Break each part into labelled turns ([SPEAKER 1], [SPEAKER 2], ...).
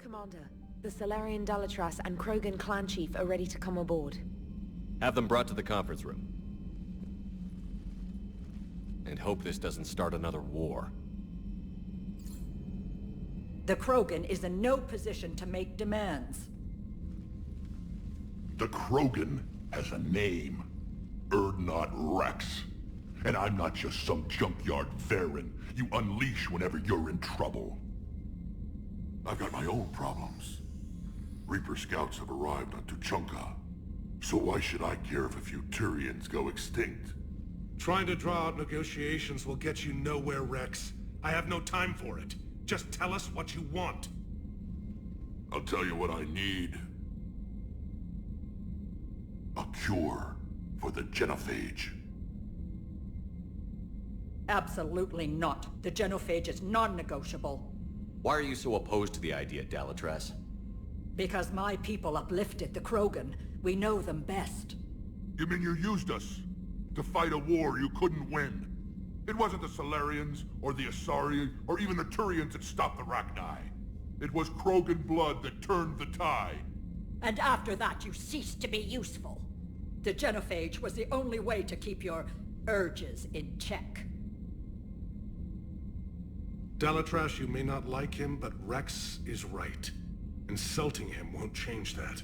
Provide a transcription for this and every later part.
[SPEAKER 1] Commander. The Salarian Dalatras and Krogan clan chief are ready to come aboard.
[SPEAKER 2] Have them brought to the conference room. And hope this doesn't start another war.
[SPEAKER 3] The Krogan is in no position to make demands.
[SPEAKER 4] The Krogan has a name. Urdnot Rex. And I'm not just some junkyard Varen you unleash whenever you're in trouble. I've got my own problems. Reaper scouts have arrived on Tuchanka. So why should I care if a few Turians go extinct?
[SPEAKER 5] Trying to draw out negotiations will get you nowhere, Rex. I have no time for it. Just tell us what you want.
[SPEAKER 4] I'll tell you what I need. A cure for the genophage.
[SPEAKER 3] Absolutely not. The genophage is non-negotiable.
[SPEAKER 2] Why are you so opposed to the idea, Dalatras?
[SPEAKER 3] Because my people uplifted the Krogan. We know them best.
[SPEAKER 4] You mean you used us to fight a war you couldn't win? It wasn't the Salarians, or the Asari, or even the Turians that stopped the Rachni. It was Krogan blood that turned the tide.
[SPEAKER 3] And after that you ceased to be useful. The genophage was the only way to keep your urges in check.
[SPEAKER 5] Dalatras, you may not like him, but Rex is right. Insulting him won't change that.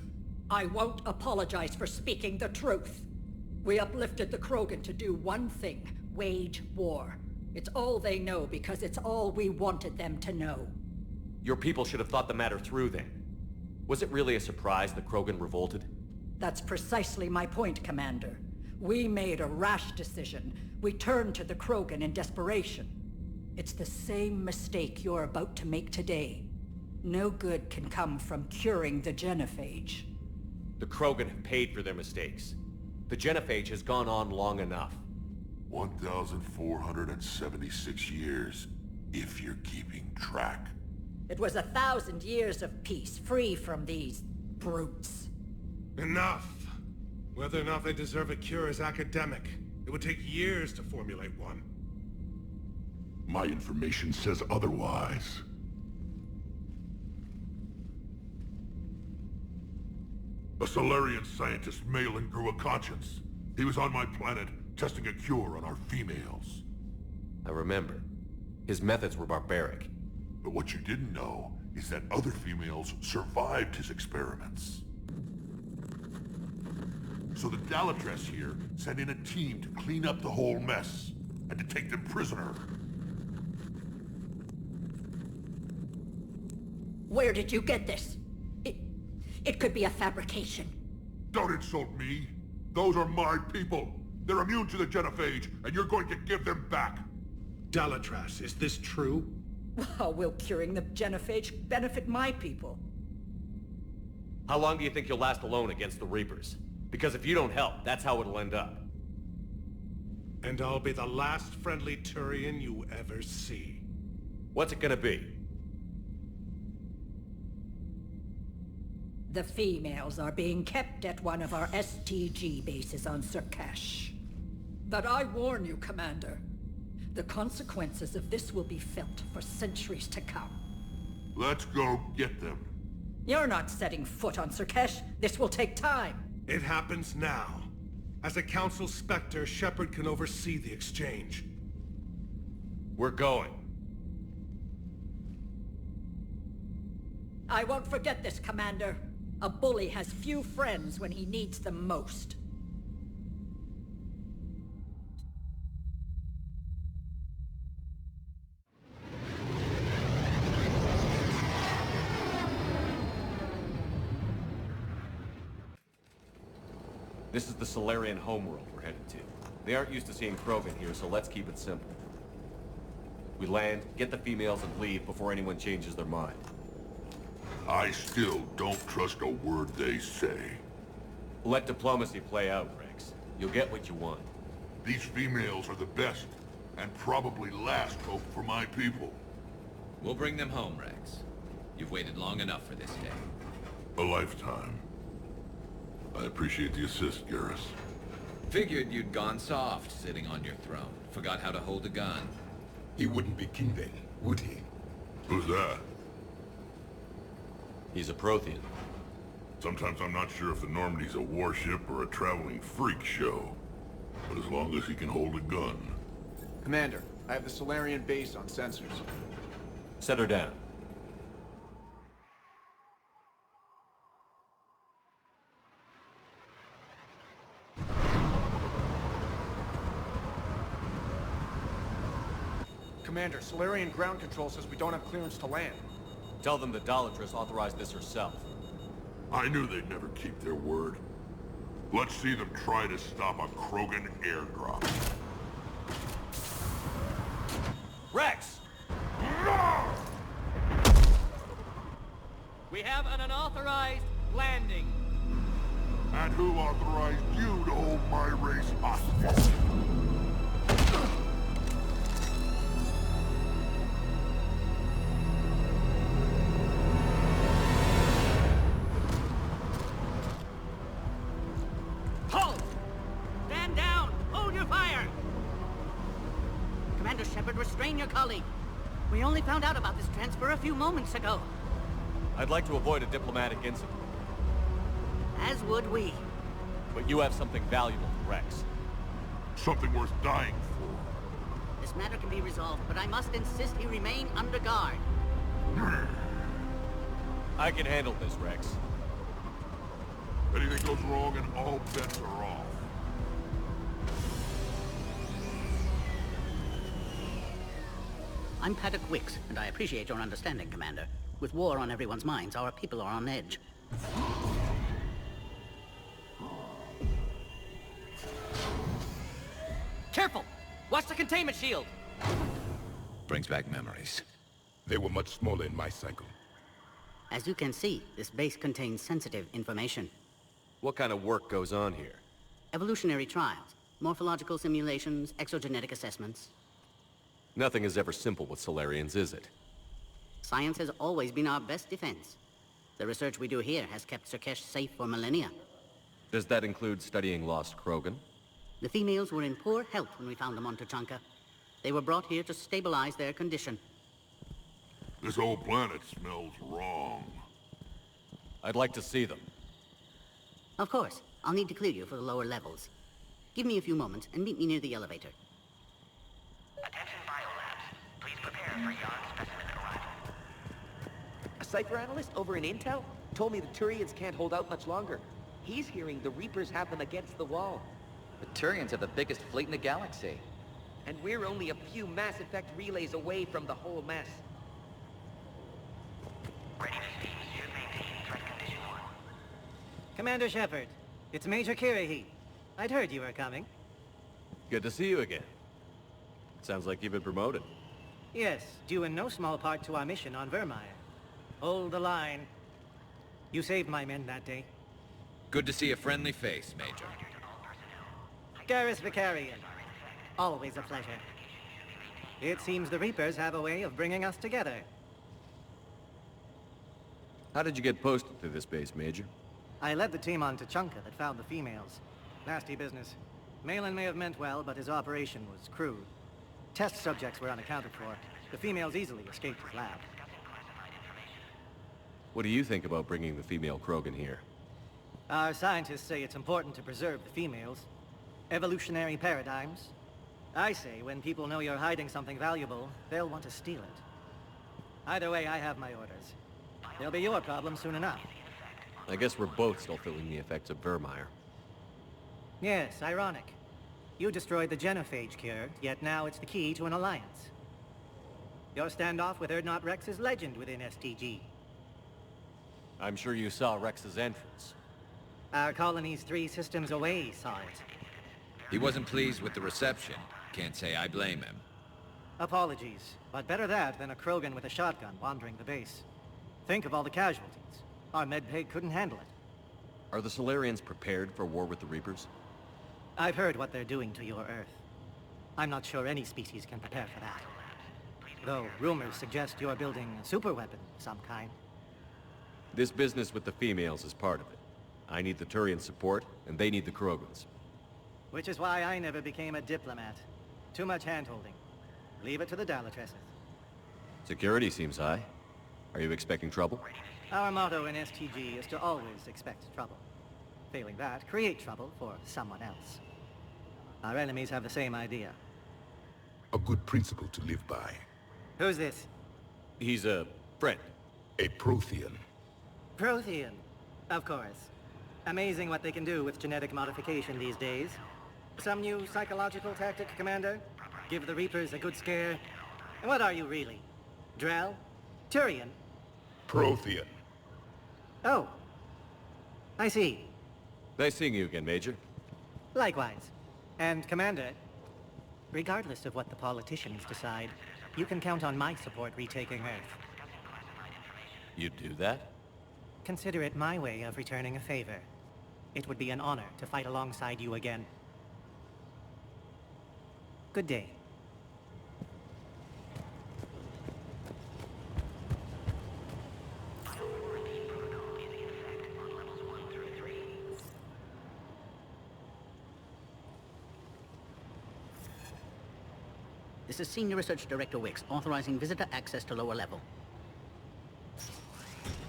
[SPEAKER 3] I won't apologize for speaking the truth. We uplifted the Krogan to do one thing, wage war. It's all they know because it's all we wanted them to know.
[SPEAKER 2] Your people should have thought the matter through then. Was it really a surprise the Krogan revolted?
[SPEAKER 3] That's precisely my point, Commander. We made a rash decision. We turned to the Krogan in desperation. It's the same mistake you're about to make today. No good can come from curing the genophage.
[SPEAKER 2] The Krogan have paid for their mistakes. The genophage has gone on long enough.
[SPEAKER 4] 1,476 years, if you're keeping track.
[SPEAKER 3] It was 1,000 years of peace, free from these brutes.
[SPEAKER 5] Enough! Whether or not they deserve a cure is academic. It would take years to formulate one.
[SPEAKER 4] My information says otherwise. A Salarian scientist, Malin, grew a conscience. He was on my planet, testing a cure on our females.
[SPEAKER 2] I remember. His methods were barbaric.
[SPEAKER 4] But what you didn't know is that other females survived his experiments. So the Dalatras here sent in a team to clean up the whole mess, and to take them prisoner.
[SPEAKER 3] Where did you get this? It could be a fabrication.
[SPEAKER 4] Don't insult me. Those are my people. They're immune to the genophage, and you're going to give them back.
[SPEAKER 5] Dalatras, is this true?
[SPEAKER 3] How will curing the genophage benefit my people?
[SPEAKER 2] How long do you think you'll last alone against the Reapers? Because if you don't help, that's how it'll end up.
[SPEAKER 5] And I'll be the last friendly Turian you ever see.
[SPEAKER 2] What's it gonna be?
[SPEAKER 3] The females are being kept at one of our STG bases on Sur'Keš. But I warn you, Commander. The consequences of this will be felt for centuries to come.
[SPEAKER 4] Let's go get them.
[SPEAKER 3] You're not setting foot on Sur'Keš. This will take time.
[SPEAKER 5] It happens now. As a Council Spectre, Shepard can oversee the exchange.
[SPEAKER 2] We're going.
[SPEAKER 3] I won't forget this, Commander. A bully has few friends when he needs them most.
[SPEAKER 2] This is the Salarian homeworld we're headed to. They aren't used to seeing Krogan here, so let's keep it simple. We land, get the females, and leave before anyone changes their mind.
[SPEAKER 4] I still don't trust a word they say.
[SPEAKER 2] Let diplomacy play out, Rex. You'll get what you want.
[SPEAKER 4] These females are the best, and probably last hope for my people.
[SPEAKER 6] We'll bring them home, Rex. You've waited long enough for this day.
[SPEAKER 4] A lifetime. I appreciate the assist, Garrus.
[SPEAKER 6] Figured you'd gone soft sitting on your throne. Forgot how to hold a gun.
[SPEAKER 7] He wouldn't be king then, would he?
[SPEAKER 4] Who's that?
[SPEAKER 2] He's a Prothean.
[SPEAKER 4] Sometimes I'm not sure if the Normandy's a warship or a traveling freak show. But as long as he can hold a gun.
[SPEAKER 7] Commander, I have the Solarian base on sensors.
[SPEAKER 2] Set her down.
[SPEAKER 7] Commander, Solarian ground control says we don't have clearance to land.
[SPEAKER 2] Tell them the Dolatress authorized this herself.
[SPEAKER 4] I knew they'd never keep their word. Let's see them try to stop a Krogan airdrop.
[SPEAKER 2] Rex!
[SPEAKER 8] We have an unauthorized landing.
[SPEAKER 4] And who authorized you to hold my race hostage?
[SPEAKER 8] Halt! Stand down! Hold your fire! Commander Shepard, restrain your colleague. We only found out about this transfer a few moments ago.
[SPEAKER 2] I'd like to avoid a diplomatic incident,
[SPEAKER 8] As would we.
[SPEAKER 2] but you have something valuable for Rex.
[SPEAKER 4] Something worth dying for.
[SPEAKER 8] This matter can be resolved, but I must insist he remain under guard.
[SPEAKER 2] I can handle this, Rex.
[SPEAKER 4] Anything goes wrong and all bets are off.
[SPEAKER 8] I'm Paddock Wicks, and I appreciate your understanding, Commander. With war on everyone's minds, our people are on edge. Careful! Watch the containment shield!
[SPEAKER 6] Brings back memories.
[SPEAKER 4] They were much smaller in my cycle.
[SPEAKER 8] As you can see, this base contains sensitive information.
[SPEAKER 2] What kind of work goes on here?
[SPEAKER 8] Evolutionary trials, morphological simulations, exogenetic assessments.
[SPEAKER 2] Nothing is ever simple with Solarians, is it?
[SPEAKER 8] Science has always been our best defense. The research we do here has kept Sur'Keš safe for millennia.
[SPEAKER 2] Does that include studying lost Krogan?
[SPEAKER 8] The females were in poor health when we found them on Tuchanka. They were brought here to stabilize their condition.
[SPEAKER 4] This whole planet smells wrong.
[SPEAKER 2] I'd like to see them.
[SPEAKER 8] Of course, I'll need to clear you for the lower levels. Give me a few moments and meet me near the elevator.
[SPEAKER 9] Attention biolabs. Please prepare for yon specimen arrival.
[SPEAKER 10] A cipher analyst over in Intel told me the Turians can't hold out much longer. He's hearing the Reapers have them against the wall.
[SPEAKER 11] The Turians have the biggest fleet in the galaxy.
[SPEAKER 10] And we're only a few Mass Effect relays away from the whole mess.
[SPEAKER 9] Ready to speak. Should maintain threat condition 1.
[SPEAKER 12] Commander Shepard, it's Major Kirahi. I'd heard you were coming.
[SPEAKER 2] Good to see you again. Sounds like you've been promoted.
[SPEAKER 12] Yes, due in no small part to our mission on Vermeer. Hold the line. You saved my men that day.
[SPEAKER 6] Good to see a friendly face, Major.
[SPEAKER 12] Garrus Vicarian. Always a pleasure. It seems the Reapers have a way of bringing us together.
[SPEAKER 2] How did you get posted to this base, Major?
[SPEAKER 12] I led the team on Tuchanka that found the females. Nasty business. Malin may have meant well, but his operation was crude. Test subjects were unaccounted for. The females easily escaped his lab.
[SPEAKER 2] What do you think about bringing the female Krogan here?
[SPEAKER 12] Our scientists say it's important to preserve the females. Evolutionary paradigms. I say when people know you're hiding something valuable, they'll want to steal it. Either way, I have my orders. They'll be your problem soon enough.
[SPEAKER 2] I guess we're both still feeling the effects of Vermeer.
[SPEAKER 12] Yes, ironic. You destroyed the genophage cure, yet now it's the key to an alliance. Your standoff with Urdnot Rex is legend within STG.
[SPEAKER 2] I'm sure you saw Rex's entrance.
[SPEAKER 12] Our colony's 3 systems away saw it.
[SPEAKER 6] He wasn't pleased with the reception. Can't say I blame him.
[SPEAKER 12] Apologies, but better that than a Krogan with a shotgun wandering the base. Think of all the casualties. Our medbay couldn't handle it.
[SPEAKER 2] Are the Solarians prepared for war with the Reapers?
[SPEAKER 12] I've heard what they're doing to your Earth. I'm not sure any species can prepare for that. Though rumors suggest you're building a superweapon of some kind.
[SPEAKER 2] This business with the females is part of it. I need the Turian support, and they need the Krogans.
[SPEAKER 12] Which is why I never became a diplomat. Too much hand-holding. Leave it to the Dalatresses.
[SPEAKER 2] Security seems high. Are you expecting trouble?
[SPEAKER 12] Our motto in STG is to always expect trouble. Failing that, create trouble for someone else. Our enemies have the same idea.
[SPEAKER 4] A good principle to live by.
[SPEAKER 12] Who's this?
[SPEAKER 2] He's a friend.
[SPEAKER 4] A Prothean.
[SPEAKER 12] Prothean. Of course. Amazing what they can do with genetic modification these days. Some new psychological tactic, Commander? Give the Reapers a good scare? What are you really? Drell? Turian?
[SPEAKER 4] Prothean.
[SPEAKER 12] Oh. I see.
[SPEAKER 2] Nice seeing you again, Major.
[SPEAKER 12] Likewise. And Commander, regardless of what the politicians decide, you can count on my support retaking Earth.
[SPEAKER 2] You'd do that?
[SPEAKER 12] Consider it my way of returning a favor. It would be an honor to fight alongside you again. Good day.
[SPEAKER 8] This is Senior Research Director Wicks, authorizing visitor access to lower level.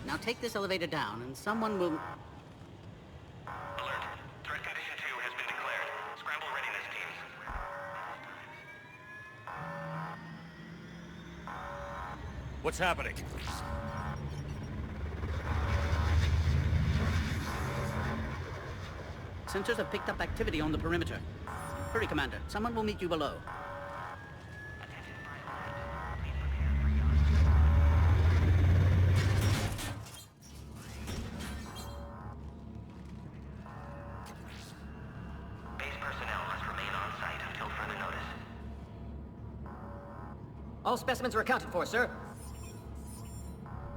[SPEAKER 8] Now take this elevator down, and someone will...
[SPEAKER 9] Alert. Threat condition 2 has been declared. Scramble readiness teams.
[SPEAKER 2] What's happening?
[SPEAKER 8] Sensors have picked up activity on the perimeter. Hurry, Commander. Someone will meet you below.
[SPEAKER 10] All specimens are accounted for, sir.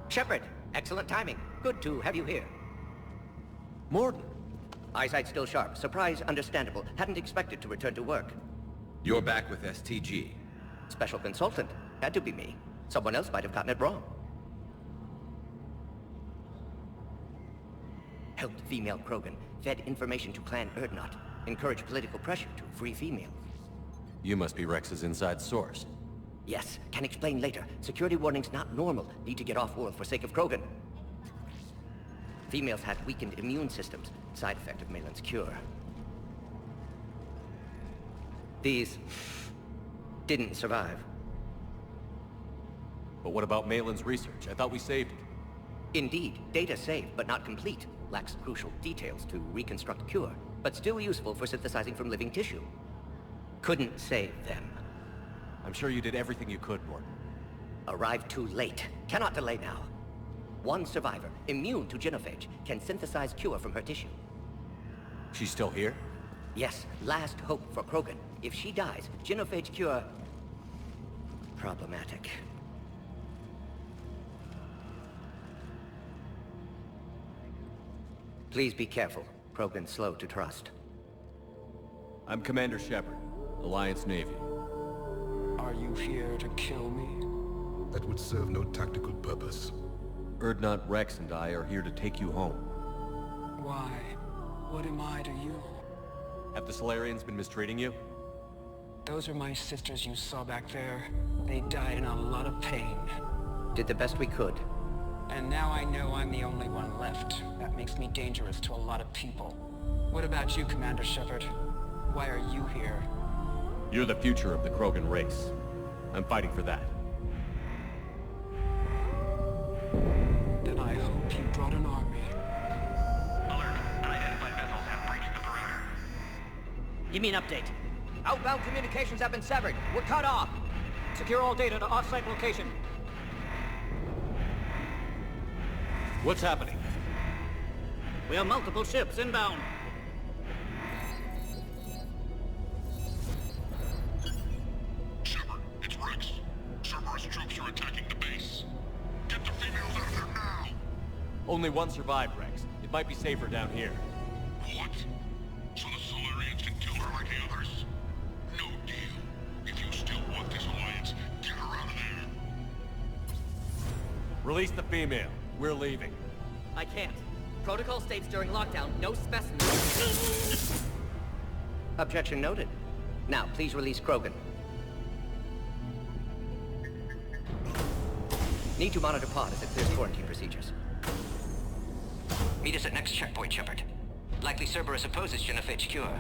[SPEAKER 10] Shepard, excellent timing. Good to have you here.
[SPEAKER 2] Morden.
[SPEAKER 10] Eyesight still sharp. Surprise understandable. Hadn't expected to return to work.
[SPEAKER 6] You're back with STG.
[SPEAKER 10] Special consultant. Had to be me. Someone else might have gotten it wrong. Helped female Krogan. Fed information to Clan Urdnot. Encouraged political pressure to free females.
[SPEAKER 2] You must be Rex's inside source.
[SPEAKER 10] Yes, can explain later. Security warning's not normal. Need to get off-world for sake of Krogan. Females had weakened immune systems. Side effect of Malin's cure. These... didn't survive.
[SPEAKER 2] But what about Malin's research? I thought we saved it.
[SPEAKER 10] Indeed, data saved, but not complete. Lacks crucial details to reconstruct cure, but still useful for synthesizing from living tissue. Couldn't save them.
[SPEAKER 2] I'm sure you did everything you could, Morden.
[SPEAKER 10] Arrived too late. Cannot delay now. One survivor, immune to genophage, can synthesize cure from her tissue.
[SPEAKER 2] She's still here?
[SPEAKER 10] Yes, last hope for Krogan. If she dies, genophage cure... problematic. Please be careful. Krogan's slow to trust.
[SPEAKER 2] I'm Commander Shepard, Alliance Navy.
[SPEAKER 13] Are you here to kill me?
[SPEAKER 4] That would serve no tactical purpose.
[SPEAKER 2] Urdnot, Rex, and I are here to take you home.
[SPEAKER 13] Why? What am I to you?
[SPEAKER 2] Have the Solarians been mistreating you?
[SPEAKER 13] Those are my sisters you saw back there. They died in a lot of pain.
[SPEAKER 10] Did the best we could.
[SPEAKER 13] And now I know I'm the only one left. That makes me dangerous to a lot of people. What about you, Commander Shepard? Why are you here?
[SPEAKER 2] You're the future of the Krogan race. I'm fighting for that.
[SPEAKER 13] Then I hope you brought an army.
[SPEAKER 9] Alert. Unidentified vessels have breached the perimeter.
[SPEAKER 8] Give me an update.
[SPEAKER 10] Outbound communications have been severed. We're cut off.
[SPEAKER 12] Secure all data to off-site location.
[SPEAKER 2] What's happening?
[SPEAKER 8] We have multiple ships inbound.
[SPEAKER 4] Shepard, it's Rex. Cerberus troops are attacking the base. Get the females out of there now!
[SPEAKER 2] Only one survived, Rex. It might be safer down here.
[SPEAKER 4] What? So the Solarians can kill her like the others? No deal. If you still want this alliance, get her out of there.
[SPEAKER 2] Release the female. We're leaving.
[SPEAKER 10] I can't. Protocol states during lockdown, no specimens. Objection noted. Now, please release Krogan. Need to monitor pod as it clears quarantine procedures. Meet us at next checkpoint, Shepard. Likely Cerberus opposes Genophage cure.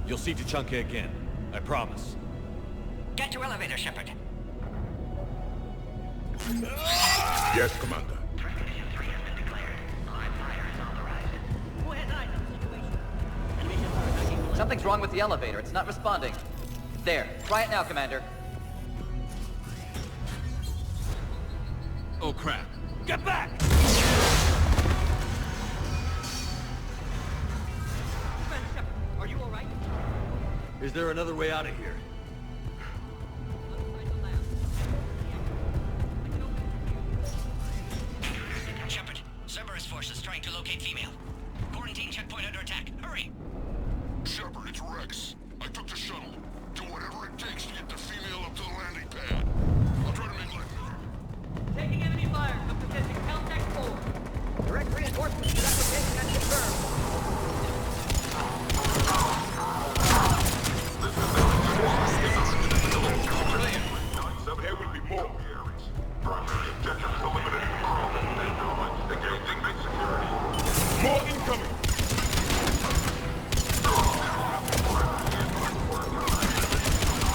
[SPEAKER 2] You'll see Tuchanka again. I promise.
[SPEAKER 10] Get to elevator, Shepard.
[SPEAKER 4] Yes, Commander.
[SPEAKER 9] Condition 3 has been declared. Live fire is authorized.
[SPEAKER 12] Who has eyes on the situation?
[SPEAKER 11] Something's wrong with the elevator. It's not responding. There. Try it now, Commander.
[SPEAKER 2] Oh crap. Get back!
[SPEAKER 12] Are you alright?
[SPEAKER 2] Is there another way out of here?
[SPEAKER 10] Shepard, Cerberus forces trying to locate female. Quarantine checkpoint under attack. Hurry!
[SPEAKER 4] Shepard, it's Rex. I took the shuttle. Do whatever it takes to get the female up to the landing pad. I'll try to make life of her.
[SPEAKER 12] Taking enemy fire. Up position. Caltech 4. Direct reinforcements to that location and confirmed.
[SPEAKER 4] There will be more. Primary objective is eliminating Krogan. Engaging big security. More incoming.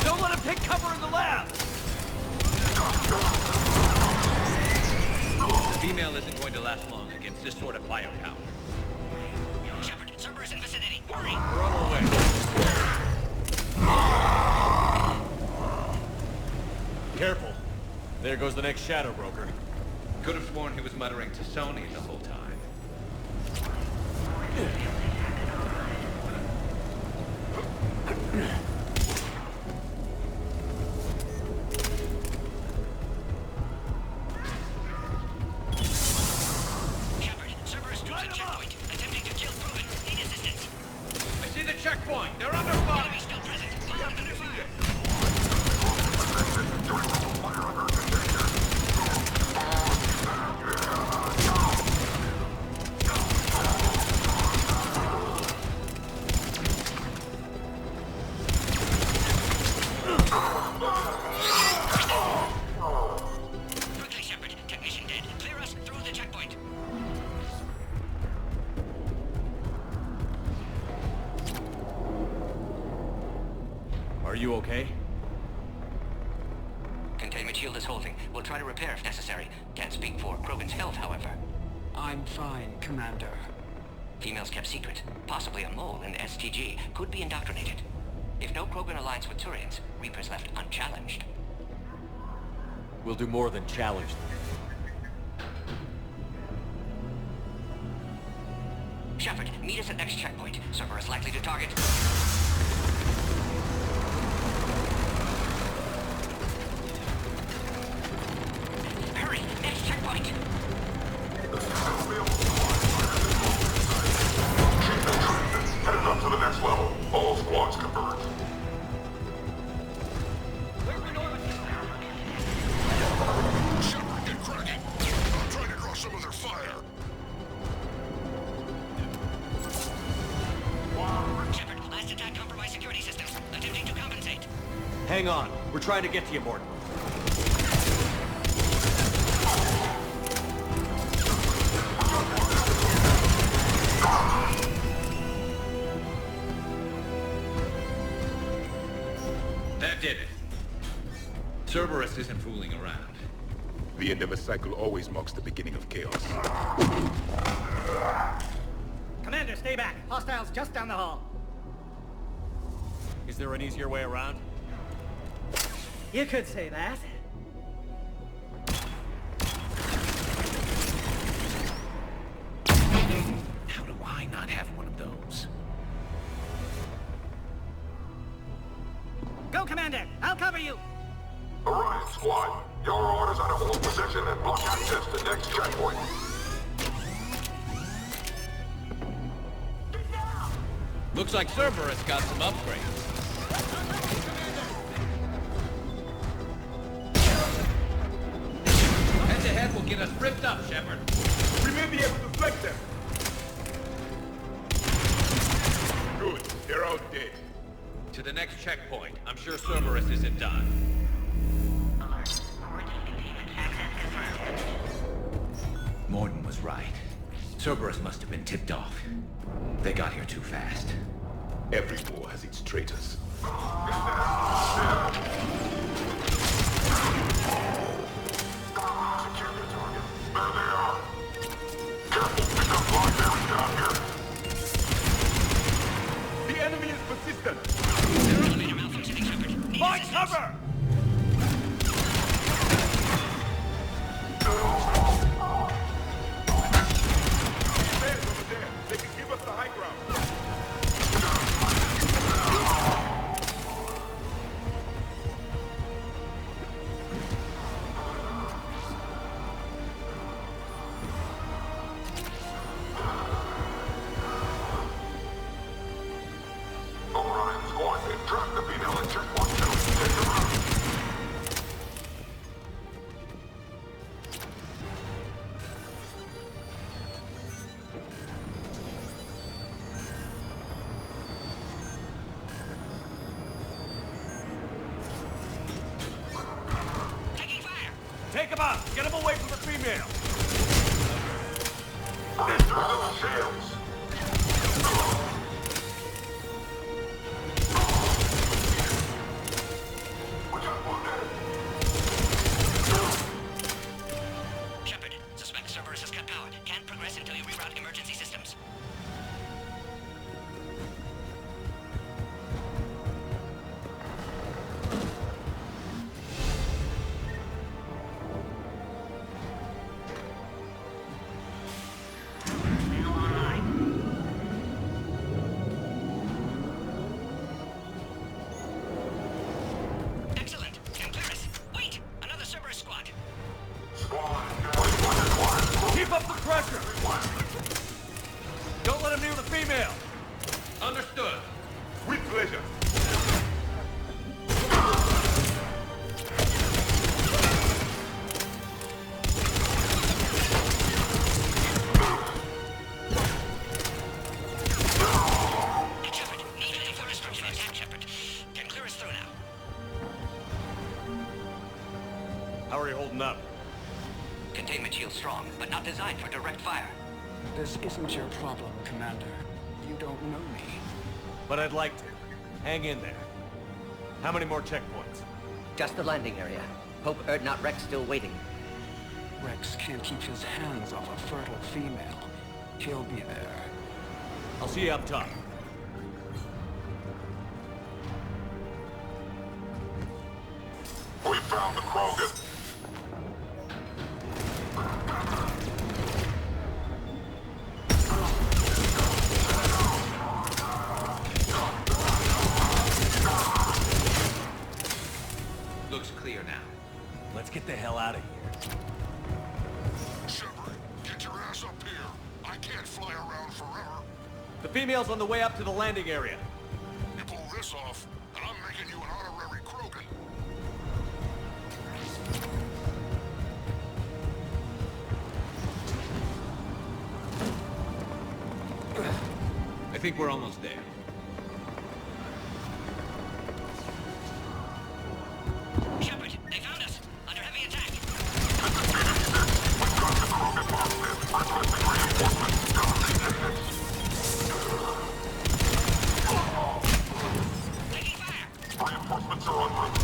[SPEAKER 2] Don't let him take cover in the lab!
[SPEAKER 6] The female isn't going to last long against this sort of firepower.
[SPEAKER 10] Shepard, Cerberus in vicinity. Hurry!
[SPEAKER 2] We're on our way. Careful. There goes the next shadow broker.
[SPEAKER 6] Could have sworn he was muttering to Sony the whole time.
[SPEAKER 10] Shepard, Cerberus troops at checkpoint. Attempting to kill Proven. Need assistance.
[SPEAKER 6] I see the checkpoint! They're under fire!
[SPEAKER 10] Enemy still present. Bomb under fire. Quickly, Shepard. Technician dead. Clear us through the checkpoint.
[SPEAKER 2] Are you okay?
[SPEAKER 10] Containment shield is holding. We'll try to repair if necessary. Can't speak for Krogan's health, however.
[SPEAKER 13] I'm fine, Commander.
[SPEAKER 10] Females kept secret. Possibly a mole in the STG. Could be indoctrinated. If no Krogan alliance with Turians, Reapers left unchallenged.
[SPEAKER 2] We'll do more than challenge them.
[SPEAKER 10] Shepard, meet us at next checkpoint. Cerberus likely to target. Hurry! Next checkpoint!
[SPEAKER 4] Headed up to the next level. All squads converge. Shepard, get cracking. I'm trying to draw some of their fire.
[SPEAKER 10] Shepard, last attack compromised security systems. Attempting to compensate.
[SPEAKER 2] Hang on. We're trying to get to you, Morton.
[SPEAKER 6] That did it. Cerberus isn't fooling around.
[SPEAKER 4] The end of a cycle always marks the beginning of chaos.
[SPEAKER 12] Commander, stay back. Hostiles just down the hall.
[SPEAKER 2] Is there an easier way around?
[SPEAKER 12] You could say that.
[SPEAKER 6] How do I not have one of those?
[SPEAKER 12] Go, Commander. I'll cover you.
[SPEAKER 4] Alright, squad. Your orders are to hold position and block access to next checkpoint.
[SPEAKER 6] Looks like Cerberus got some upgrades. Head-to-head will get us ripped up, Shepard.
[SPEAKER 4] We may be able to flank them. Good. They're out dead.
[SPEAKER 6] To the next checkpoint. I'm sure Cerberus isn't done.
[SPEAKER 9] Alert. Origin
[SPEAKER 6] right. Cerberus must have been tipped off. They got here too fast.
[SPEAKER 4] Every war has its traitors.
[SPEAKER 9] The enemy is persistent!
[SPEAKER 11] Elevator malfunctioning, Shepard.
[SPEAKER 9] Find cover! Stairs over there. They can give us the high ground.
[SPEAKER 2] Take him out! Get him away from the female!
[SPEAKER 11] Shepard, suspect Cerberus has cut power. Can't progress until you reroute emergency systems. Excellent. And Clearus. Wait! Another Cerberus squad.
[SPEAKER 2] Keep up the pressure! Don't let him near the female!
[SPEAKER 6] Understood.
[SPEAKER 9] With pleasure.
[SPEAKER 11] Shepard, need any further structure attack, Shepard. Can Clearus through now?
[SPEAKER 2] How are you holding up?
[SPEAKER 11] Containment shield strong, but not designed for direct fire.
[SPEAKER 13] This isn't your problem, Commander. You don't know me.
[SPEAKER 2] But I'd like to. Hang in there. How many more checkpoints?
[SPEAKER 10] Just the landing area. Hope Erdnot Rex still waiting.
[SPEAKER 13] Rex can't keep his hands off a fertile female. He'll be there.
[SPEAKER 2] I'll see you up top.
[SPEAKER 4] We found the Krogan.
[SPEAKER 6] Looks clear now.
[SPEAKER 2] Let's get the hell out of here.
[SPEAKER 4] Shepard, get your ass up here. I can't fly around forever.
[SPEAKER 2] The female's on the way up to the landing area.
[SPEAKER 4] You pull this off, and I'm making you an honorary Krogan.
[SPEAKER 6] I think we're almost there.
[SPEAKER 11] Shepard, they found us! Under heavy attack! Taking fire!
[SPEAKER 4] Reinforcements are en route.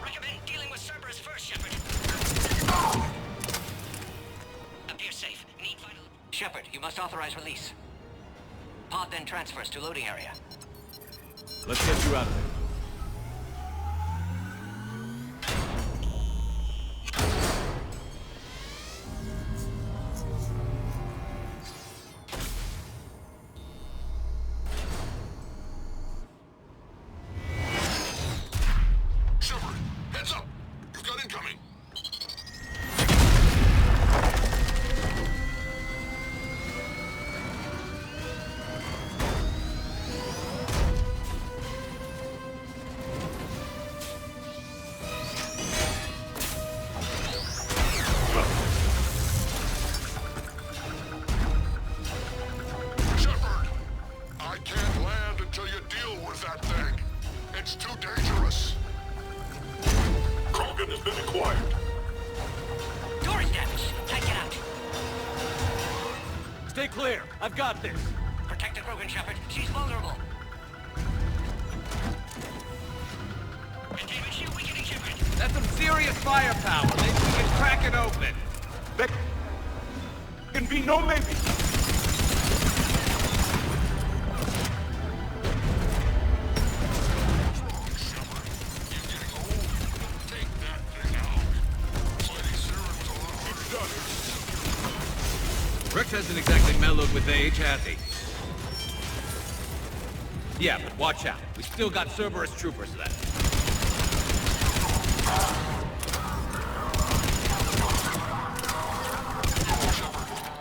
[SPEAKER 11] Recommend dealing with Cerberus first, Shepard. Appears safe. Need vital... Shepard, you must authorize release. Pod then transfers to loading area.
[SPEAKER 2] Let's get you out of there.
[SPEAKER 4] Shepard, heads up. You've got incoming. Shepard, I can't land until you deal with that thing. It's too dangerous. Krogan has been acquired.
[SPEAKER 11] Door Door established. Tank it out.
[SPEAKER 2] Stay clear. I've got this.
[SPEAKER 11] Protect the Krogan, Shepard. She's vulnerable. Engagement shield weakening, Shepard.
[SPEAKER 6] That's some serious firepower. Maybe we can crack it open.
[SPEAKER 7] There can be no maybe.
[SPEAKER 6] Rex hasn't exactly mellowed with age, has he? Yeah, but watch out. We still got Cerberus troopers left.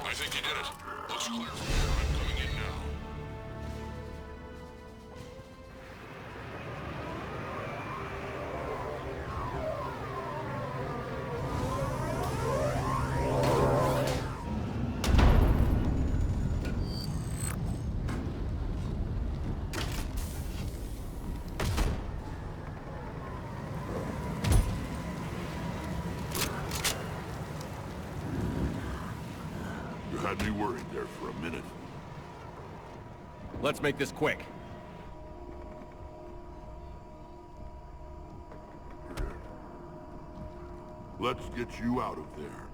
[SPEAKER 4] I think you did it. Looks clear from here. I'm coming in now. You had me worried there for a minute.
[SPEAKER 2] Let's make this quick.
[SPEAKER 4] Let's get you out of there.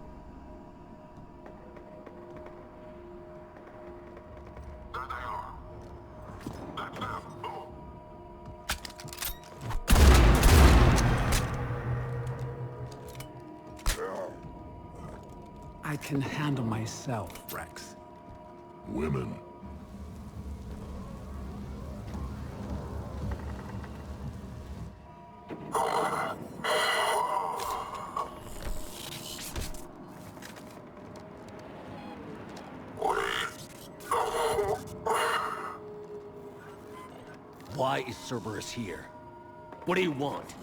[SPEAKER 4] There they are. That's them. Boom.
[SPEAKER 14] I can handle myself, Rex.
[SPEAKER 4] Women.
[SPEAKER 2] Why is Cerberus here? What do you want?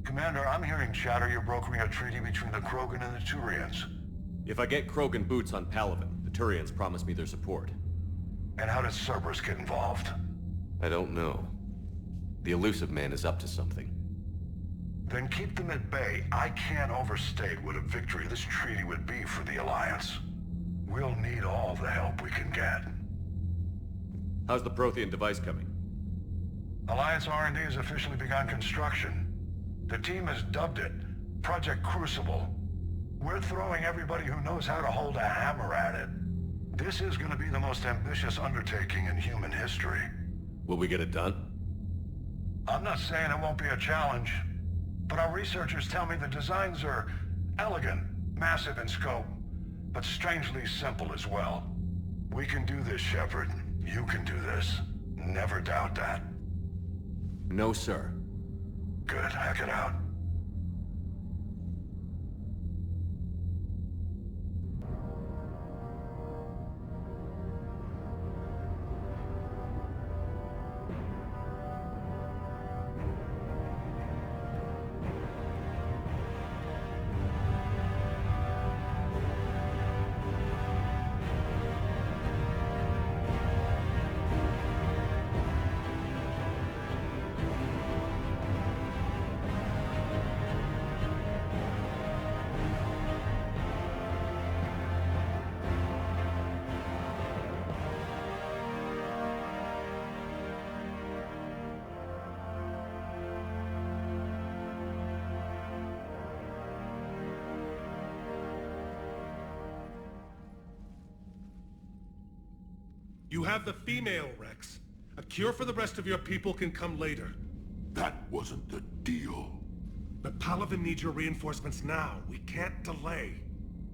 [SPEAKER 5] Commander, I'm hearing chatter you're brokering a treaty between the Krogan and the Turians.
[SPEAKER 2] If I get Krogan boots on Palaven, the Turians promise me their support.
[SPEAKER 5] And how does Cerberus get involved?
[SPEAKER 2] I don't know. The elusive man is up to something.
[SPEAKER 5] Then keep them at bay. I can't overstate what a victory this treaty would be for the Alliance. We'll need all the help we can get.
[SPEAKER 2] How's the Prothean device coming?
[SPEAKER 5] Alliance R&D has officially begun construction. The team has dubbed it Project Crucible. We're throwing everybody who knows how to hold a hammer at it. This is going to be the most ambitious undertaking in human history.
[SPEAKER 2] Will we get it done?
[SPEAKER 5] I'm not saying it won't be a challenge, but our researchers tell me the designs are elegant, massive in scope, but strangely simple as well. We can do this, Shepard. You can do this. Never doubt that.
[SPEAKER 2] No, sir.
[SPEAKER 5] Good, hack it out. You have the female, Rex. A cure for the rest of your people can come later.
[SPEAKER 4] That wasn't the deal.
[SPEAKER 5] But Palaven needs your reinforcements now. We can't delay.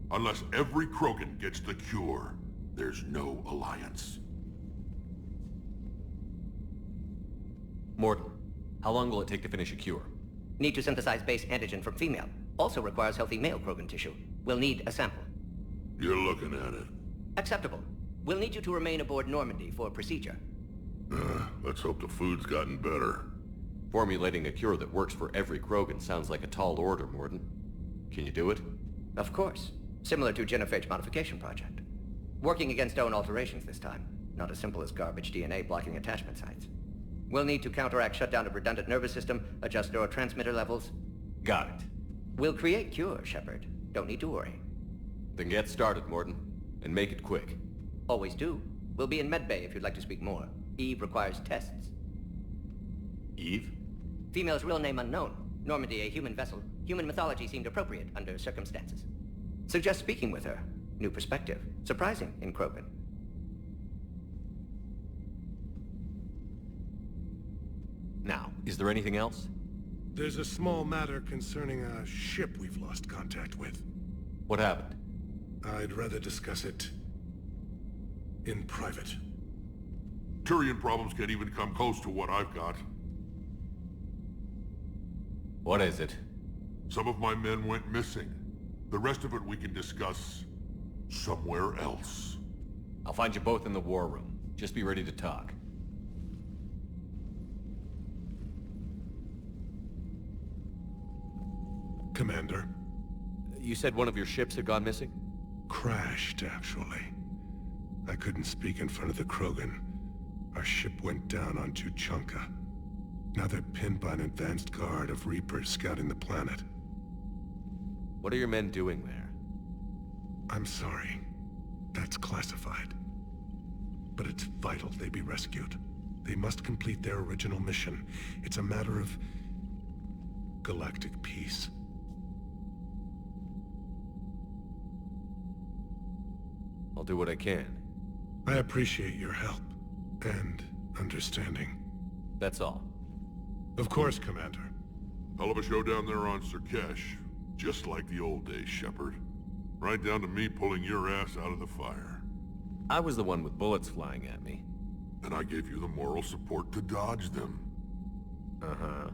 [SPEAKER 4] Unless every Krogan gets the cure, there's no alliance.
[SPEAKER 2] Morden, how long will it take to finish a cure?
[SPEAKER 10] Need to synthesize base antigen from female. Also requires healthy male Krogan tissue. We'll need a sample.
[SPEAKER 4] You're looking at it.
[SPEAKER 10] Acceptable. We'll need you to remain aboard Normandy for procedure.
[SPEAKER 4] Let's hope the food's gotten better.
[SPEAKER 2] Formulating a cure that works for every Krogan sounds like a tall order, Morden. Can you do it?
[SPEAKER 10] Of course. Similar to Genophage Modification Project. Working against own alterations this time. Not as simple as garbage DNA blocking attachment sites. We'll need to counteract shutdown of redundant nervous system, adjust neurotransmitter levels.
[SPEAKER 2] Got it.
[SPEAKER 10] We'll create cure, Shepard. Don't need to worry.
[SPEAKER 2] Then get started, Morton. And make it quick.
[SPEAKER 10] Always do. We'll be in medbay if you'd like to speak more. Eve requires tests.
[SPEAKER 2] Eve?
[SPEAKER 10] Female's real name unknown. Normandy, a human vessel. Human mythology seemed appropriate under circumstances. Suggest speaking with her. New perspective. Surprising in Krogan.
[SPEAKER 2] Now, is there anything else?
[SPEAKER 15] There's a small matter concerning a ship we've lost contact with.
[SPEAKER 2] What happened?
[SPEAKER 15] I'd rather discuss it in private.
[SPEAKER 4] Turian problems can't even come close to what I've got.
[SPEAKER 2] What is it?
[SPEAKER 4] Some of my men went missing. The rest of it we can discuss somewhere else.
[SPEAKER 2] I'll find you both in the war room. Just be ready to talk.
[SPEAKER 15] Commander.
[SPEAKER 2] You said one of your ships had gone missing?
[SPEAKER 15] Crashed, actually. I couldn't speak in front of the Krogan. Our ship went down on Tuchanka. Now they're pinned by an advanced guard of Reapers scouting the planet.
[SPEAKER 2] What are your men doing there?
[SPEAKER 15] I'm sorry. That's classified. But it's vital they be rescued. They must complete their original mission. It's a matter of galactic peace.
[SPEAKER 2] I'll do what I can.
[SPEAKER 15] I appreciate your help and understanding.
[SPEAKER 2] That's all.
[SPEAKER 15] Of course, Commander.
[SPEAKER 4] Hell of a show down there on Sur'Keš. Just like the old days, Shepard. Right down to me pulling your ass out of the fire.
[SPEAKER 2] I was the one with bullets flying at me.
[SPEAKER 4] And I gave you the moral support to dodge them.
[SPEAKER 2] Uh-huh.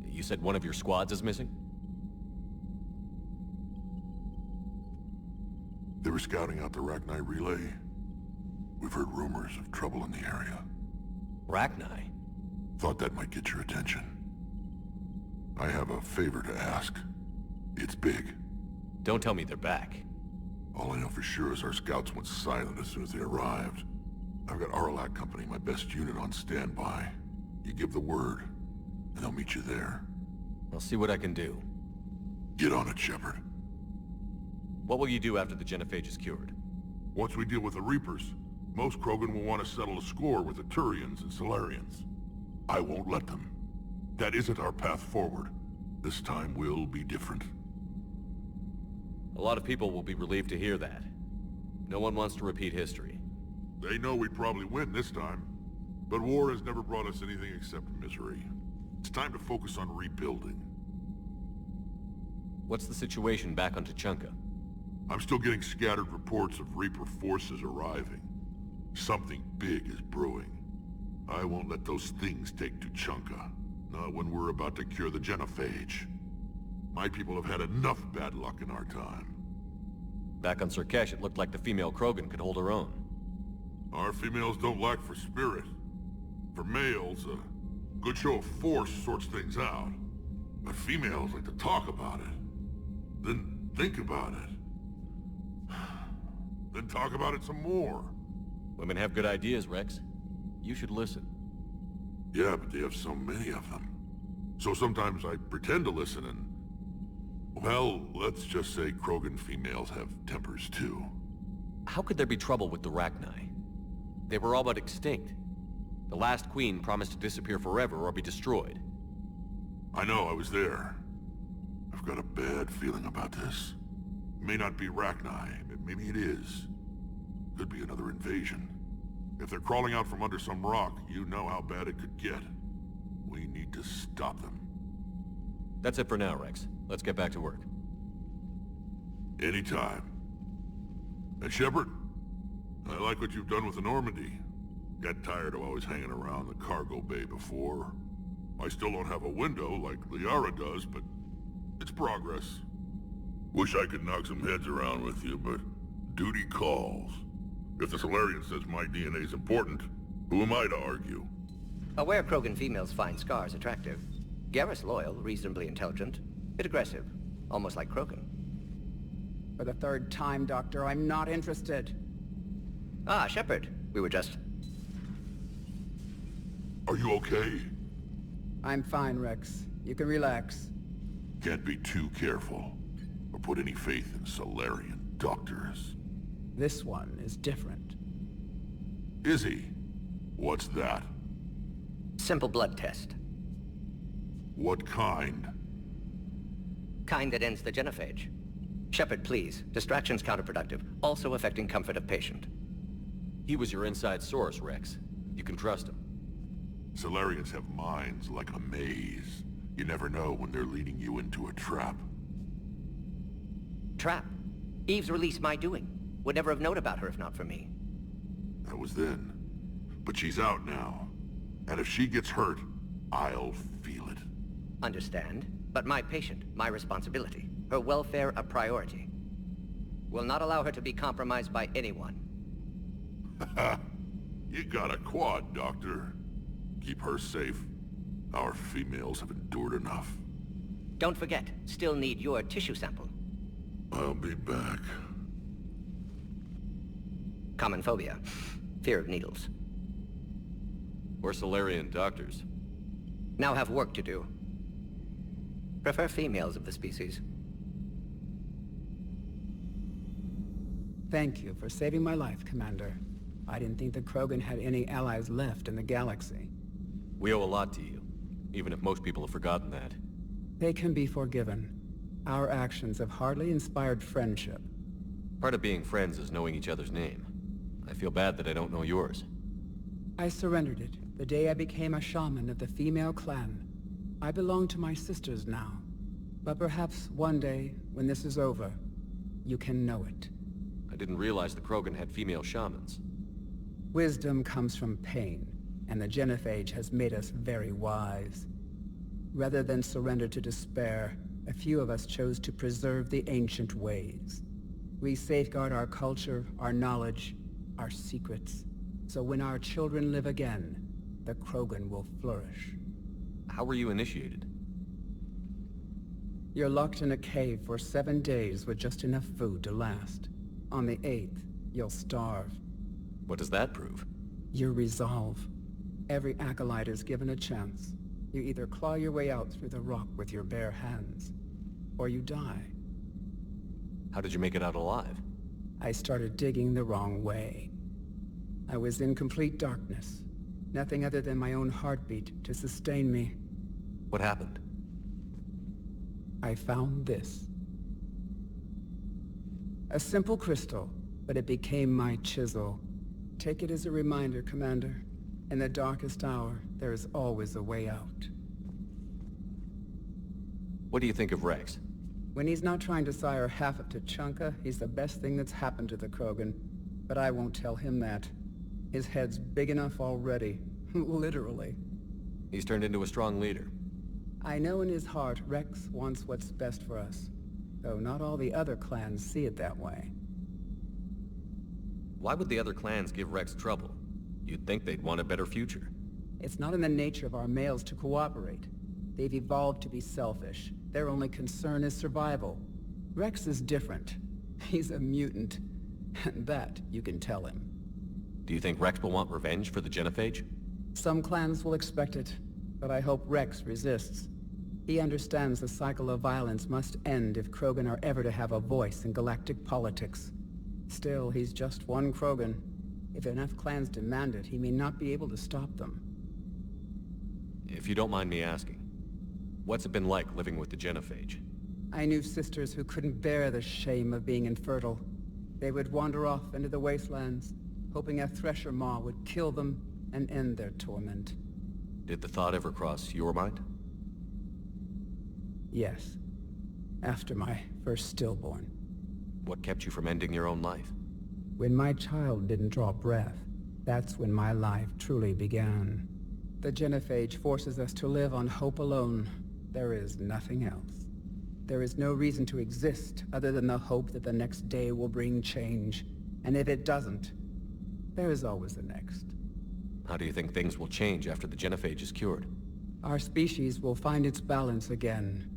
[SPEAKER 2] You said one of your squads is missing?
[SPEAKER 4] They were scouting out the Rachni relay. We've heard rumors of trouble in the area.
[SPEAKER 2] Rachni?
[SPEAKER 4] Thought that might get your attention. I have a favor to ask. It's big.
[SPEAKER 2] Don't tell me they're back.
[SPEAKER 4] All I know for sure is our scouts went silent as soon as they arrived. I've got Arlac Company, my best unit, on standby. You give the word, and they'll meet you there.
[SPEAKER 2] I'll see what I can do.
[SPEAKER 4] Get on it, Shepard.
[SPEAKER 2] What will you do after the Genophage is cured?
[SPEAKER 4] Once we deal with the Reapers, most Krogan will want to settle a score with the Turians and Solarians. I won't let them. That isn't our path forward. This time will be different.
[SPEAKER 2] A lot of people will be relieved to hear that. No one wants to repeat history.
[SPEAKER 4] They know we'd probably win this time. But war has never brought us anything except misery. It's time to focus on rebuilding.
[SPEAKER 2] What's the situation back on Tuchanka?
[SPEAKER 4] I'm still getting scattered reports of Reaper forces arriving. Something big is brewing. I won't let those things take Tuchanka. Not when we're about to cure the Genophage. My people have had enough bad luck in our time.
[SPEAKER 2] Back on Sur'Keš, it looked like the female Krogan could hold her own.
[SPEAKER 4] Our females don't lack for spirit. For males, a good show of force sorts things out. But females like to talk about it. Then think about it. Then talk about it some more.
[SPEAKER 2] Women have good ideas, Rex. You should listen.
[SPEAKER 4] Yeah, but they have so many of them. So sometimes I pretend to listen and... Well, let's just say Krogan females have tempers too.
[SPEAKER 2] How could there be trouble with the Rachni? They were all but extinct. The last queen promised to disappear forever or be destroyed.
[SPEAKER 4] I know, I was there. I've got a bad feeling about this. It may not be Rachni, but maybe it is. Could be another invasion. If they're crawling out from under some rock, you know how bad it could get. We need to stop them.
[SPEAKER 2] That's it for now, Rex. Let's get back to work.
[SPEAKER 4] Anytime. And Shepard, I like what you've done with the Normandy. Got tired of always hanging around the cargo bay before. I still don't have a window like Liara does, but it's progress. Wish I could knock some heads around with you, but duty calls. If the Solarian says my DNA is important, who am I to argue?
[SPEAKER 10] Aware Krogan females find Scars attractive. Garrus loyal, reasonably intelligent, bit aggressive. almost like Krogan.
[SPEAKER 16] For the third time, Doctor, I'm not interested.
[SPEAKER 10] Ah, Shepard. We were just...
[SPEAKER 4] Are you okay?
[SPEAKER 16] I'm fine, Rex. You can relax.
[SPEAKER 4] Can't be too careful, or put any faith in Solarian doctors.
[SPEAKER 16] This one is different.
[SPEAKER 4] Is he? What's that?
[SPEAKER 10] Simple blood test.
[SPEAKER 4] What kind?
[SPEAKER 10] Kind that ends the genophage. Shepard, please. Distraction's counterproductive, also affecting comfort of patient.
[SPEAKER 2] He was your inside source, Rex. You can trust him.
[SPEAKER 4] Solarians have minds like a maze. You never know when they're leading you into a trap.
[SPEAKER 10] Trap? Eve's release my doing. Would never have known about her if not for me.
[SPEAKER 4] That was then. But she's out now. And if she gets hurt, I'll feel it.
[SPEAKER 10] Understand. But my patient, my responsibility. Her welfare a priority. Will not allow her to be compromised by anyone.
[SPEAKER 4] You got a quad, Doctor. Keep her safe. Our females have endured enough.
[SPEAKER 10] Don't forget, still need your tissue sample.
[SPEAKER 4] I'll be back.
[SPEAKER 10] Common phobia. Fear of needles.
[SPEAKER 2] We're Solarian doctors.
[SPEAKER 10] Now have work to do. Prefer females of the species.
[SPEAKER 16] Thank you for saving my life, Commander. I didn't think the Krogan had any allies left in the galaxy.
[SPEAKER 2] We owe a lot to you, even if most people have forgotten that.
[SPEAKER 16] They can be forgiven. Our actions have hardly inspired friendship.
[SPEAKER 2] Part of being friends is knowing each other's name. I feel bad that I don't know yours.
[SPEAKER 16] I surrendered it the day I became a shaman of the female clan. I belong to my sisters now. But perhaps one day, when this is over, you can know it.
[SPEAKER 2] I didn't realize the Krogan had female shamans.
[SPEAKER 16] Wisdom comes from pain, and the genophage has made us very wise. Rather than surrender to despair, a few of us chose to preserve the ancient ways. We safeguard our culture, our knowledge, our secrets, so when our children live again, the Krogan will flourish.
[SPEAKER 2] How were you initiated?
[SPEAKER 16] You're locked in a cave for 7 days with just enough food to last. On the 8th, you'll starve.
[SPEAKER 2] What does that prove?
[SPEAKER 16] Your resolve. Every acolyte is given a chance. You either claw your way out through the rock with your bare hands, or you die.
[SPEAKER 2] How did you make it out alive?
[SPEAKER 16] I started digging the wrong way. I was in complete darkness. Nothing other than my own heartbeat to sustain me.
[SPEAKER 2] What happened?
[SPEAKER 16] I found this. A simple crystal, but it became my chisel. Take it as a reminder, Commander. In the darkest hour, there is always a way out.
[SPEAKER 2] What do you think of Rex?
[SPEAKER 16] When he's not trying to sire half of Tuchanka, he's the best thing that's happened to the Krogan. But I won't tell him that. His head's big enough already. Literally.
[SPEAKER 2] He's turned into a strong leader.
[SPEAKER 16] I know in his heart Rex wants what's best for us. Though not all the other clans see it that way.
[SPEAKER 2] Why would the other clans give Rex trouble? You'd think they'd want a better future.
[SPEAKER 16] It's not in the nature of our males to cooperate. They've evolved to be selfish. Their only concern is survival. Rex is different. He's a mutant. And that you can tell him.
[SPEAKER 2] Do you think Rex will want revenge for the genophage?
[SPEAKER 16] Some clans will expect it, but I hope Rex resists. He understands the cycle of violence must end if Krogan are ever to have a voice in galactic politics. Still, he's just one Krogan. If enough clans demand it, he may not be able to stop them.
[SPEAKER 2] If you don't mind me asking, what's it been like living with the genophage?
[SPEAKER 16] I knew sisters who couldn't bear the shame of being infertile. They would wander off into the wastelands, hoping a Thresher Maw would kill them and end their torment.
[SPEAKER 2] Did the thought ever cross your mind?
[SPEAKER 16] Yes. After my first stillborn.
[SPEAKER 2] What kept you from ending your own life?
[SPEAKER 16] When my child didn't draw breath, that's when my life truly began. The genophage forces us to live on hope alone. There is nothing else. There is no reason to exist other than the hope that the next day will bring change. And if it doesn't, there is always the next.
[SPEAKER 2] How do you think things will change after the genophage is cured?
[SPEAKER 16] Our species will find its balance again.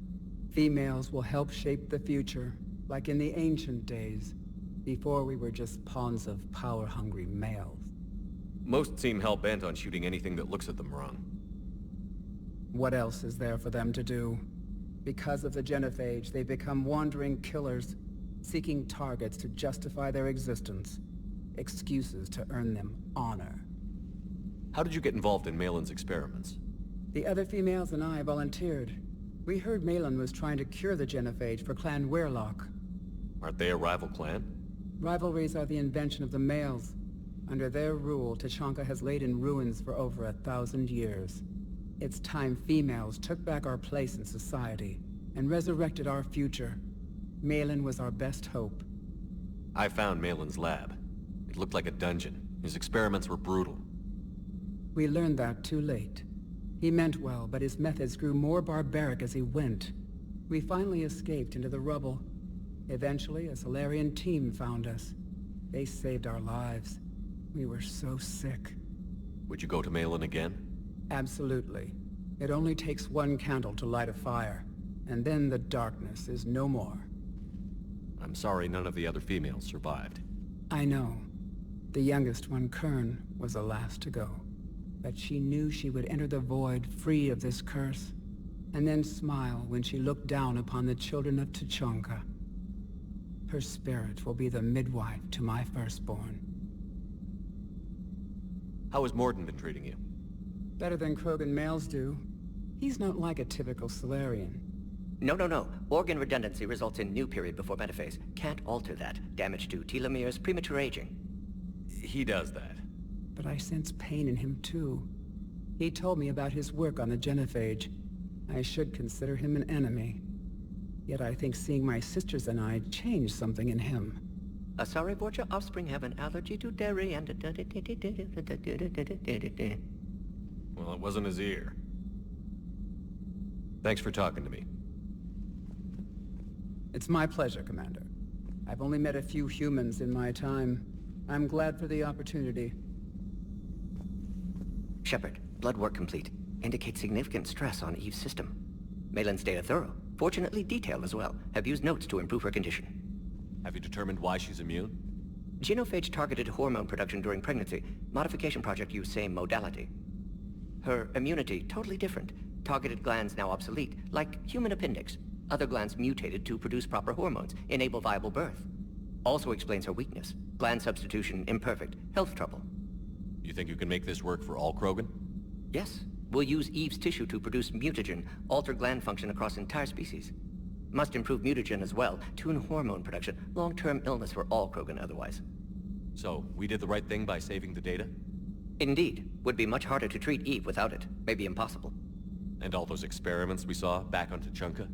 [SPEAKER 16] Females will help shape the future, like in the ancient days, before we were just pawns of power-hungry males.
[SPEAKER 2] Most seem hell-bent on shooting anything that looks at them wrong.
[SPEAKER 16] What else is there for them to do? Because of the genophage, they become wandering killers, seeking targets to justify their existence. Excuses to earn them honor.
[SPEAKER 2] How did you get involved in Malin's experiments?
[SPEAKER 16] The other females and I volunteered. We heard Malin was trying to cure the genophage for Clan Weirlock.
[SPEAKER 2] Aren't they a rival clan?
[SPEAKER 16] Rivalries are the invention of the males. Under their rule, Tuchanka has laid in ruins for over 1,000 years. It's time females took back our place in society and resurrected our future. Malin was our best hope.
[SPEAKER 2] I found Malin's lab. It looked like a dungeon. His experiments were brutal.
[SPEAKER 16] We learned that too late. He meant well, but his methods grew more barbaric as he went. We finally escaped into the rubble. Eventually, a Solarian team found us. They saved our lives. We were so sick.
[SPEAKER 2] Would you go to Malin again?
[SPEAKER 16] Absolutely. It only takes one candle to light a fire, and then the darkness is no more.
[SPEAKER 2] I'm sorry none of the other females survived.
[SPEAKER 16] I know. The youngest one, Kern, was the last to go. But she knew she would enter the void free of this curse, and then smile when she looked down upon the children of Tuchanka. Her spirit will be the midwife to my firstborn.
[SPEAKER 2] How has Morden been treating you?
[SPEAKER 16] Better than Krogan males do. He's not like a typical Solarian.
[SPEAKER 10] No. Organ redundancy results in new period before metaphase. Can't alter that. Damage to telomeres, premature aging.
[SPEAKER 2] He does that.
[SPEAKER 16] But I sense pain in him too. He told me about his work on the genophage. I should consider him an enemy. Yet I think seeing my sisters and I changed something in him.
[SPEAKER 10] Sorry, Borgia offspring have an allergy to dairy and...
[SPEAKER 2] Well, it wasn't his ear. Thanks for talking to me.
[SPEAKER 16] It's my pleasure, Commander. I've only met a few humans in my time. I'm glad for the opportunity.
[SPEAKER 10] Shepard, blood work complete. Indicates significant stress on Eve's system. Malin's data thorough. Fortunately detailed as well. Have used notes to improve her condition.
[SPEAKER 2] Have you determined why she's immune?
[SPEAKER 10] Genophage targeted hormone production during pregnancy. Modification project used same modality. Her immunity, totally different. Targeted glands now obsolete, like human appendix. Other glands mutated to produce proper hormones, enable viable birth. Also explains her weakness. Gland substitution imperfect. Health trouble.
[SPEAKER 2] You think you can make this work for all Krogan?
[SPEAKER 10] Yes. We'll use Eve's tissue to produce mutagen, alter gland function across entire species. Must improve mutagen as well, tune hormone production, long-term illness for all Krogan otherwise.
[SPEAKER 2] So, we did the right thing by saving the data?
[SPEAKER 10] Indeed. Would be much harder to treat Eve without it. Maybe impossible.
[SPEAKER 2] And all those experiments we saw back on Tuchanka?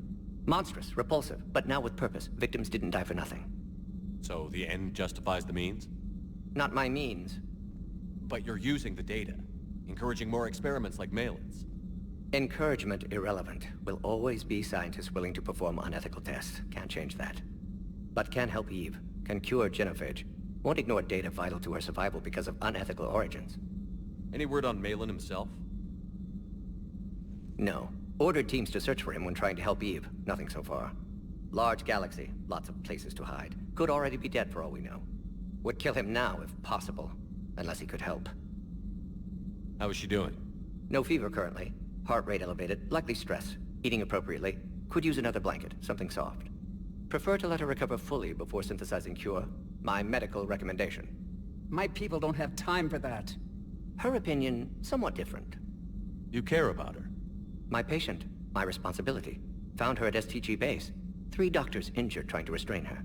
[SPEAKER 10] Monstrous, repulsive, but now with purpose. Victims didn't die for nothing.
[SPEAKER 2] So the end justifies the means?
[SPEAKER 10] Not my means.
[SPEAKER 2] But you're using the data, encouraging more experiments like Malin's.
[SPEAKER 10] Encouragement irrelevant. Will always be scientists willing to perform unethical tests. Can't change that. But can help Eve. Can cure genophage. Won't ignore data vital to her survival because of unethical origins.
[SPEAKER 2] Any word on Malin himself?
[SPEAKER 10] No. Ordered teams to search for him when trying to help Eve. Nothing so far. Large galaxy. Lots of places to hide. Could already be dead for all we know. Would kill him now if possible. Unless he could help.
[SPEAKER 2] How is she doing?
[SPEAKER 10] No fever currently. Heart rate elevated. Likely stress. Eating appropriately. Could use another blanket. Something soft. Prefer to let her recover fully before synthesizing cure. My medical recommendation.
[SPEAKER 16] My people don't have time for that.
[SPEAKER 10] Her opinion, somewhat different.
[SPEAKER 2] You care about her?
[SPEAKER 10] My patient. My responsibility. Found her at STG base. 3 doctors injured trying to restrain her.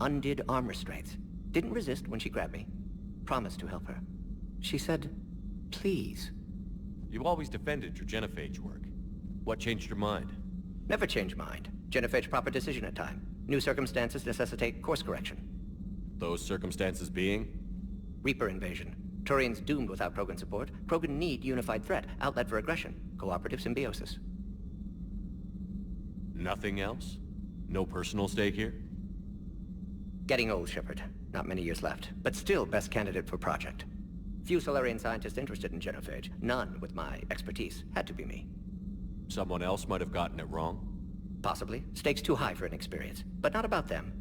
[SPEAKER 10] Undid arm restraints. Didn't resist when she grabbed me. Promised to help her. She said, please.
[SPEAKER 2] You always defended your genophage work. What changed your mind?
[SPEAKER 10] Never change mind. Genophage proper decision at time. New circumstances necessitate course correction.
[SPEAKER 2] Those circumstances being?
[SPEAKER 10] Reaper invasion. Turians doomed without Krogan support. Krogan need unified threat. Outlet for aggression. Cooperative symbiosis.
[SPEAKER 2] Nothing else? No personal stake here?
[SPEAKER 10] Getting old, Shepard. Not many years left. But still best candidate for project. Few Solarian scientists interested in genophage. None with my expertise. Had to be me.
[SPEAKER 2] Someone else might have gotten it wrong?
[SPEAKER 10] Possibly. Stakes too high for inexperience. But not about them.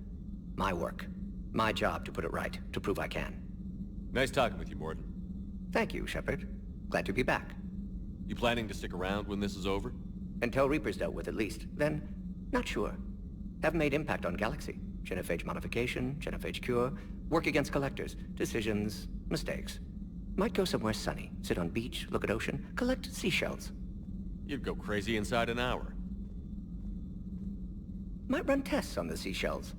[SPEAKER 10] My work. My job to put it right, to prove I can.
[SPEAKER 2] Nice talking with you, Morden.
[SPEAKER 10] Thank you, Shepard. Glad to be back.
[SPEAKER 2] You planning to stick around when this is over?
[SPEAKER 10] Until Reaper's dealt with, at least. Then, not sure. Haven't made impact on Galaxy. Genophage modification, genophage cure, work against collectors, decisions, mistakes. Might go somewhere sunny, sit on beach, look at ocean, collect seashells.
[SPEAKER 2] You'd go crazy inside an hour.
[SPEAKER 10] Might run tests on the seashells.